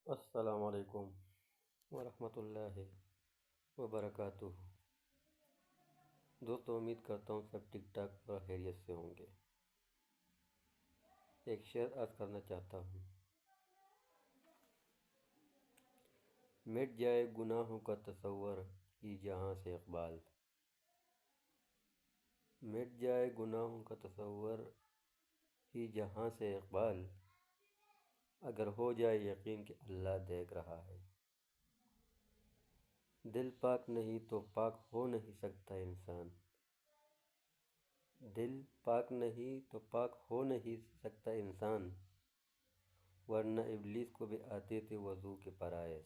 السلام علیکم ورحمۃ اللہ وبرکاتہ۔ دوستو، امید کرتا ہوں سب ٹھیک ٹھاک اور خیریت سے ہوں گے۔ ایک شعر عرض کرنا چاہتا ہوں۔ مٹ جائے گناہوں کا تصور ہی جہاں سے اقبال، مٹ جائے گناہوں کا تصور ہی جہاں سے اقبال، اگر ہو جائے یقین کہ اللہ دیکھ رہا ہے۔ دل پاک نہیں تو پاک ہو نہیں سکتا انسان، دل پاک نہیں تو پاک ہو نہیں سکتا انسان، ورنہ ابلیس کو بھی آتے تھے وضو کے فرائض۔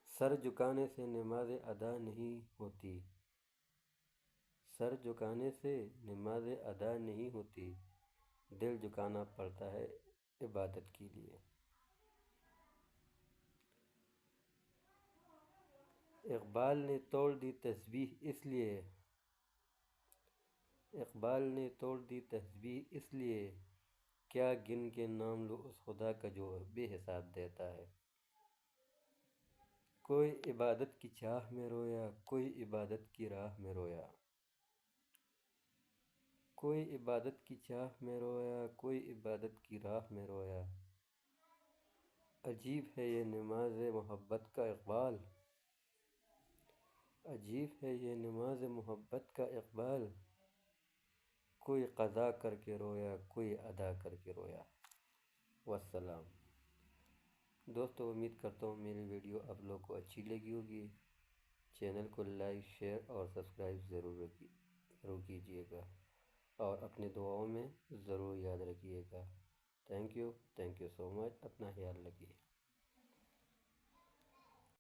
سر جھکانے سے نماز ادا نہیں ہوتی، سر جھکانے سے نماز ادا نہیں ہوتی، دل جھکانا پڑتا ہے عبادت کے لیے۔ اقبال نے توڑ دی تسبیح اس لیے، اقبال نے توڑ دی تسبیح اس لیے، کیا گن کے نام لو اس خدا کا جو بے حساب دیتا ہے۔ کوئی عبادت کی چاہ میں رویا، کوئی عبادت کی راہ میں رویا، کوئی عبادت کی چاہ میں رویا، کوئی عبادت کی راہ میں رویا۔ عجیب ہے یہ نماز محبت کا اقبال، عجیب ہے یہ نماز محبت کا اقبال، کوئی قضا کر کے رویا، کوئی ادا کر کے رویا۔ والسلام۔ دوستو، امید کرتا ہوں میری ویڈیو آپ لوگ کو اچھی لگی ہوگی۔ چینل کو لائک، شیئر اور سبسکرائب ضرور کیجیے گا، اور اپنے دعاؤں میں ضرور یاد رکھیے گا۔ تھینک یو سو مچ۔ اپنا خیال رکھیے۔